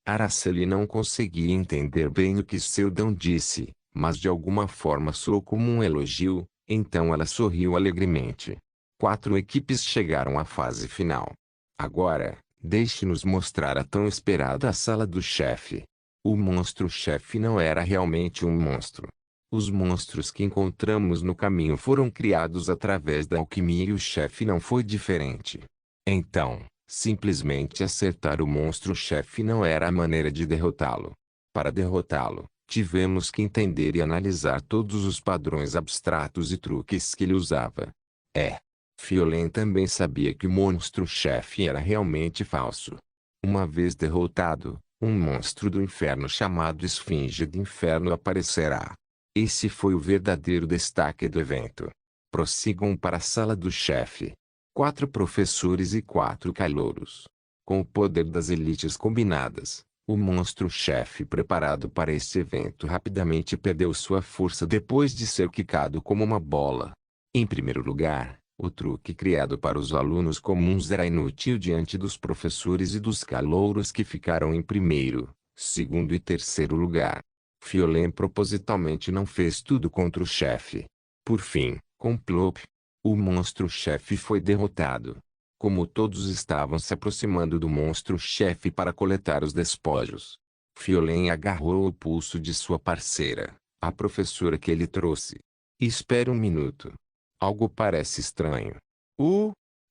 Araceli não conseguia entender bem o que Seldon disse, mas de alguma forma soou como um elogio, então ela sorriu alegremente. 4 equipes chegaram à fase final. Agora, deixe-nos mostrar a tão esperada sala do chefe. O monstro-chefe não era realmente um monstro. Os monstros que encontramos no caminho foram criados através da alquimia e o chefe não foi diferente. Então, simplesmente acertar o monstro-chefe não era a maneira de derrotá-lo. Para derrotá-lo, tivemos que entender e analisar todos os padrões abstratos e truques que ele usava. Fiolen também sabia que o monstro-chefe era realmente falso. Uma vez derrotado, um monstro do inferno chamado Esfinge do Inferno aparecerá. Esse foi o verdadeiro destaque do evento. Prossigam para a sala do chefe. 4 professores e 4 calouros. Com o poder das elites combinadas, o monstro-chefe preparado para esse evento rapidamente perdeu sua força depois de ser quicado como uma bola. Em primeiro lugar, o truque criado para os alunos comuns era inútil diante dos professores e dos calouros que ficaram em primeiro, segundo e terceiro lugar. Fiolen propositalmente não fez tudo contra o chefe. Por fim, com Plop, o monstro-chefe foi derrotado. Como todos estavam se aproximando do monstro-chefe para coletar os despojos, Fiolen agarrou o pulso de sua parceira, a professora que ele trouxe. Espere um minuto. Algo parece estranho.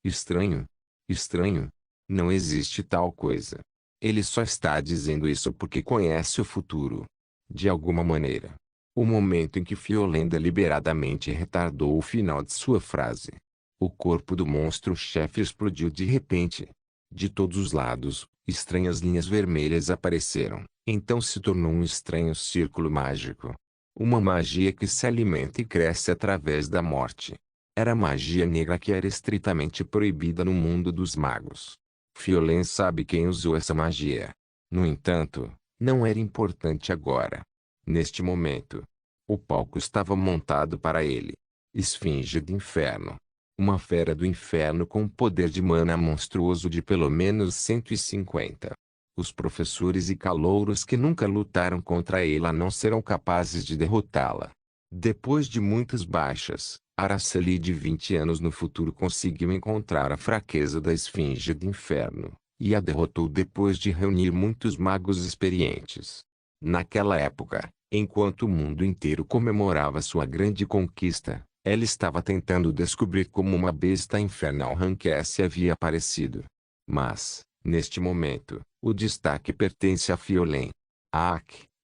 Estranho? Estranho? Não existe tal coisa. Ele só está dizendo isso porque conhece o futuro. De alguma maneira. O momento em que Fiolen deliberadamente retardou o final de sua frase. O corpo do monstro-chefe explodiu de repente. De todos os lados, estranhas linhas vermelhas apareceram. Então se tornou um estranho círculo mágico. Uma magia que se alimenta e cresce através da morte. Era magia negra que era estritamente proibida no mundo dos magos. Fiolen sabe quem usou essa magia. No entanto, não era importante agora. Neste momento, o palco estava montado para ele. Esfinge do Inferno. Uma fera do inferno com um poder de mana monstruoso de pelo menos 150. Os professores e calouros que nunca lutaram contra ela não serão capazes de derrotá-la. Depois de muitas baixas, Araceli de 20 anos no futuro conseguiu encontrar a fraqueza da Esfinge do Inferno, e a derrotou depois de reunir muitos magos experientes. Naquela época, enquanto o mundo inteiro comemorava sua grande conquista, ela estava tentando descobrir como uma besta infernal Rankesse havia aparecido. Mas, neste momento, o destaque pertence a Fiolen.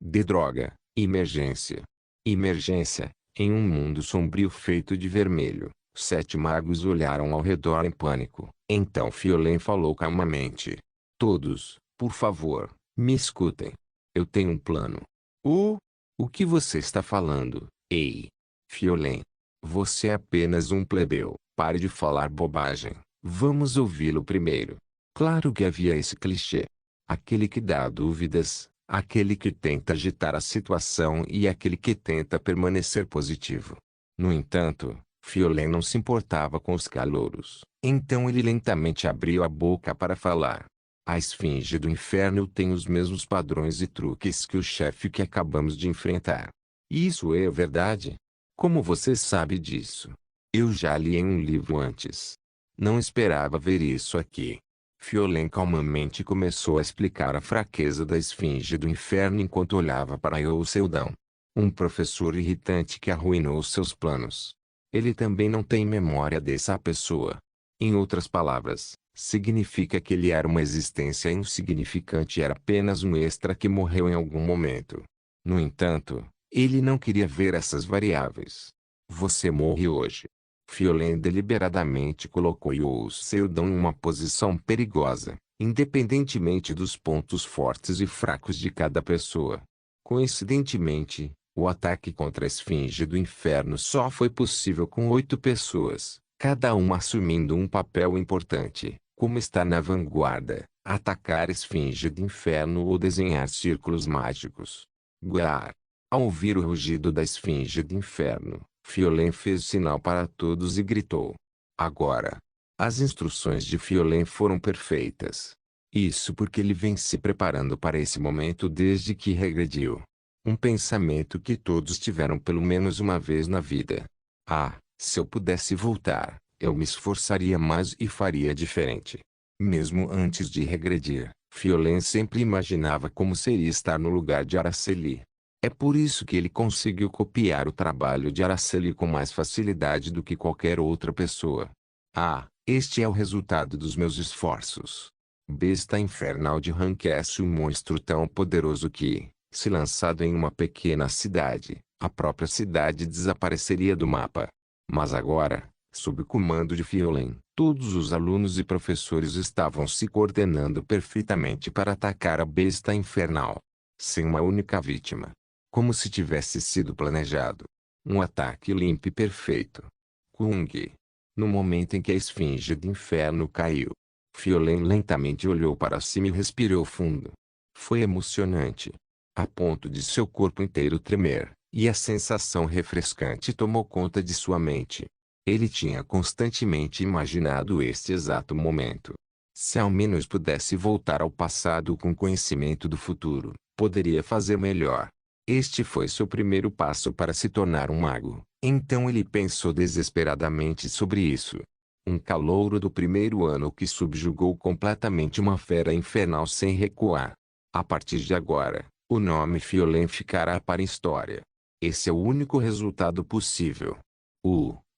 De droga, emergência. Emergência. Em um mundo sombrio feito de vermelho, 7 magos olharam ao redor em pânico. Então Fiolen falou calmamente. Todos, por favor, me escutem. Eu tenho um plano. O que você está falando? Ei! Fiolen. Você é apenas um plebeu. Pare de falar bobagem. Vamos ouvi-lo primeiro. Claro que havia esse clichê. Aquele que dá dúvidas, aquele que tenta agitar a situação e aquele que tenta permanecer positivo. No entanto, Fiolen não se importava com os calouros. Então ele lentamente abriu a boca para falar. A Esfinge do Inferno tem os mesmos padrões e truques que o chefe que acabamos de enfrentar. Isso é verdade? Como você sabe disso? Eu já li em um livro antes. Não esperava ver isso aqui. Fiolen calmamente começou a explicar a fraqueza da Esfinge do Inferno enquanto olhava para Seldon. Um professor irritante que arruinou seus planos. Ele também não tem memória dessa pessoa. Em outras palavras, significa que ele era uma existência insignificante e era apenas um extra que morreu em algum momento. No entanto, ele não queria ver essas variáveis. Você morre hoje. Fiolen deliberadamente colocou Seldon em uma posição perigosa, independentemente dos pontos fortes e fracos de cada pessoa. Coincidentemente, o ataque contra a Esfinge do Inferno só foi possível com 8 pessoas, cada uma assumindo um papel importante, como estar na vanguarda, atacar a Esfinge do Inferno ou desenhar círculos mágicos. Guar. Ao ouvir o rugido da Esfinge do Inferno, Fiolen fez sinal para todos e gritou. Agora. As instruções de Fiolen foram perfeitas. Isso porque ele vem se preparando para esse momento desde que regrediu. Um pensamento que todos tiveram pelo menos uma vez na vida. Ah, se eu pudesse voltar, eu me esforçaria mais e faria diferente. Mesmo antes de regredir, Fiolen sempre imaginava como seria estar no lugar de Araceli. É por isso que ele conseguiu copiar o trabalho de Araceli com mais facilidade do que qualquer outra pessoa. Ah, este é o resultado dos meus esforços. Besta infernal de Rankess, um monstro tão poderoso que, se lançado em uma pequena cidade, a própria cidade desapareceria do mapa. Mas agora, sob o comando de Fiolen, todos os alunos e professores estavam se coordenando perfeitamente para atacar a besta infernal. Sem uma única vítima. Como se tivesse sido planejado. Um ataque limpo e perfeito. Kung. No momento em que a Esfinge do Inferno caiu, Fiolen lentamente olhou para cima e respirou fundo. Foi emocionante. A ponto de seu corpo inteiro tremer, e a sensação refrescante tomou conta de sua mente. Ele tinha constantemente imaginado este exato momento. Se ao menos pudesse voltar ao passado com conhecimento do futuro, poderia fazer melhor. Este foi seu primeiro passo para se tornar um mago. Então ele pensou desesperadamente sobre isso. Um calouro do primeiro ano que subjugou completamente uma fera infernal sem recuar. A partir de agora, o nome Fiolen ficará para a história. Esse é o único resultado possível.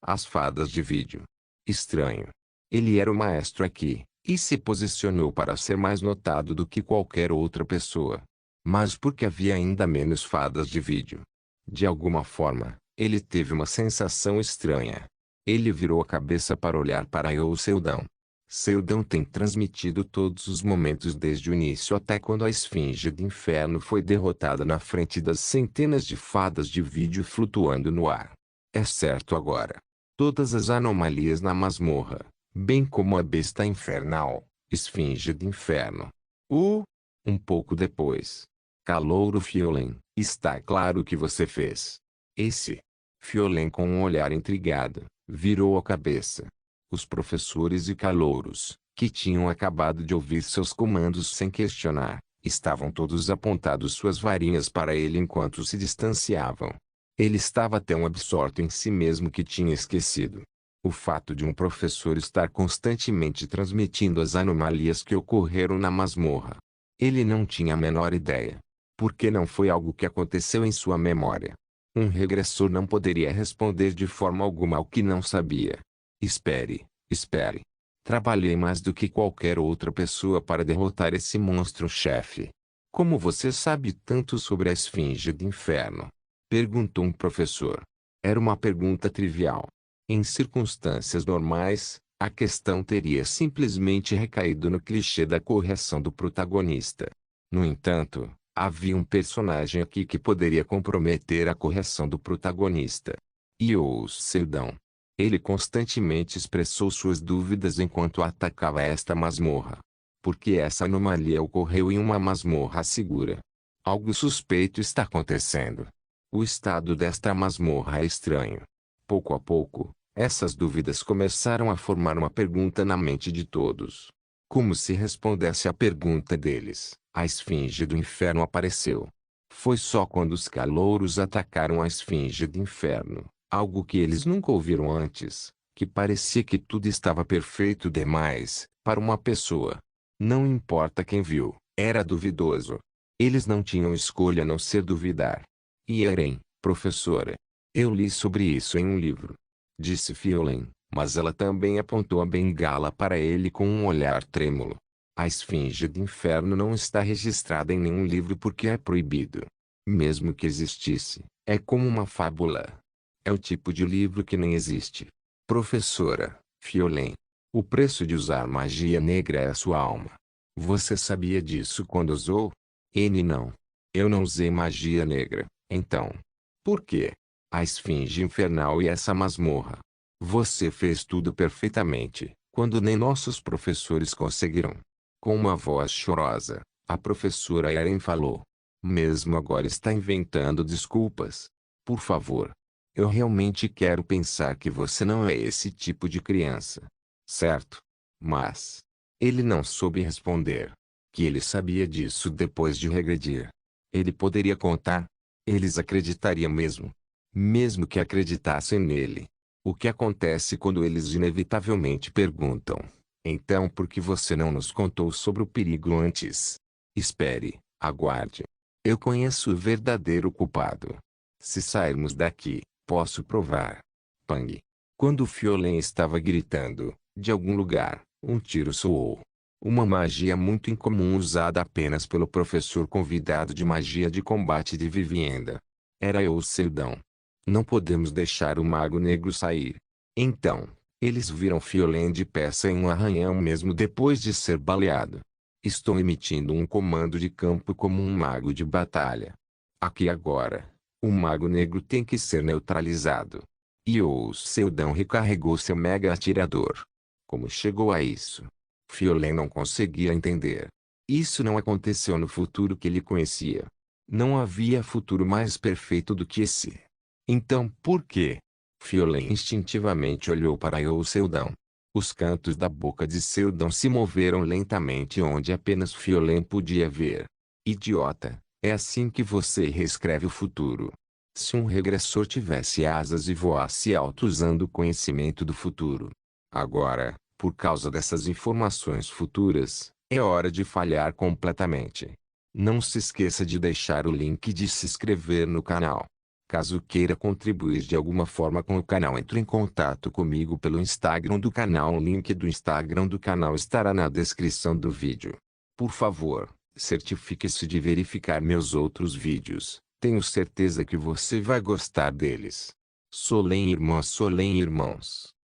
As fadas de vídeo. Estranho. Ele era o maestro aqui, e se posicionou para ser mais notado do que qualquer outra pessoa. Mas por que havia ainda menos fadas de vídeo? De alguma forma, ele teve uma sensação estranha. Ele virou a cabeça para olhar para Seldão. Seldão tem transmitido todos os momentos desde o início até quando a Esfinge do Inferno foi derrotada na frente das centenas de fadas de vídeo flutuando no ar. É certo agora. Todas as anomalias na masmorra, bem como a besta infernal, Esfinge do Inferno. Um pouco depois. Calouro Fiolen, está claro o que você fez. Fiolen com um olhar intrigado, virou a cabeça. Os professores e calouros, que tinham acabado de ouvir seus comandos sem questionar, estavam todos apontados suas varinhas para ele enquanto se distanciavam. Ele estava tão absorto em si mesmo que tinha esquecido. O fato de um professor estar constantemente transmitindo as anomalias que ocorreram na masmorra. Ele não tinha a menor ideia. Porque não foi algo que aconteceu em sua memória. Um regressor não poderia responder de forma alguma ao que não sabia. Espere. Trabalhei mais do que qualquer outra pessoa para derrotar esse monstro-chefe. Como você sabe tanto sobre a Esfinge do Inferno? Perguntou um professor. Era uma pergunta trivial. Em circunstâncias normais, a questão teria simplesmente recaído no clichê da correção do protagonista. No entanto, havia um personagem aqui que poderia comprometer a correção do protagonista. Seldão. Ele constantemente expressou suas dúvidas enquanto atacava esta masmorra. Porque essa anomalia ocorreu em uma masmorra segura. Algo suspeito está acontecendo. O estado desta masmorra é estranho. Pouco a pouco, essas dúvidas começaram a formar uma pergunta na mente de todos. Como se respondesse à pergunta deles, a Esfinge do Inferno apareceu. Foi só quando os calouros atacaram a Esfinge do Inferno, algo que eles nunca ouviram antes, que parecia que tudo estava perfeito demais, para uma pessoa. Não importa quem viu, era duvidoso. Eles não tinham escolha a não ser duvidar. Eren, professora. Eu li sobre isso em um livro. Disse Fiolen, mas ela também apontou a bengala para ele com um olhar trêmulo. A Esfinge do Inferno não está registrada em nenhum livro porque é proibido. Mesmo que existisse, é como uma fábula. É o tipo de livro que nem existe. Professora, Fiolen. O preço de usar magia negra é a sua alma. Você sabia disso quando usou? Não. Eu não usei magia negra, então. Por quê? A esfinge infernal e essa masmorra. Você fez tudo perfeitamente, quando nem nossos professores conseguiram. Com uma voz chorosa, a professora Eren falou. Mesmo agora está inventando desculpas. Por favor. Eu realmente quero pensar que você não é esse tipo de criança. Certo? Mas ele não soube responder. Que ele sabia disso depois de regredir. Ele poderia contar. Eles acreditariam mesmo. Mesmo que acreditassem nele. O que acontece quando eles inevitavelmente perguntam: então por que você não nos contou sobre o perigo antes? Espere, aguarde. Eu conheço o verdadeiro culpado. Se sairmos daqui, posso provar. Pang. Quando Fiolen estava gritando, de algum lugar, um tiro soou. Uma magia muito incomum usada apenas pelo professor convidado de magia de combate de Vivienda. Era Eusebio. Não podemos deixar o Mago Negro sair. Então, eles viram Fiolen de peça em um arranhão mesmo depois de ser baleado. Estou emitindo um comando de campo como um mago de batalha. Aqui agora, o Mago Negro tem que ser neutralizado. E o Seldão recarregou seu mega atirador. Como chegou a isso? Fiolen não conseguia entender. Isso não aconteceu no futuro que ele conhecia. Não havia futuro mais perfeito do que esse. Então por quê? Fiolen instintivamente olhou para Seldão. Os cantos da boca de Seldão se moveram lentamente onde apenas Fiolen podia ver. Idiota, é assim que você reescreve o futuro. Se um regressor tivesse asas e voasse alto usando o conhecimento do futuro. Agora, por causa dessas informações futuras, é hora de falhar completamente. Não se esqueça de deixar o link de se inscrever no canal. Caso queira contribuir de alguma forma com o canal, entre em contato comigo pelo Instagram do canal. O link do Instagram do canal estará na descrição do vídeo. Por favor, certifique-se de verificar meus outros vídeos. Tenho certeza que você vai gostar deles. Solen irmãos.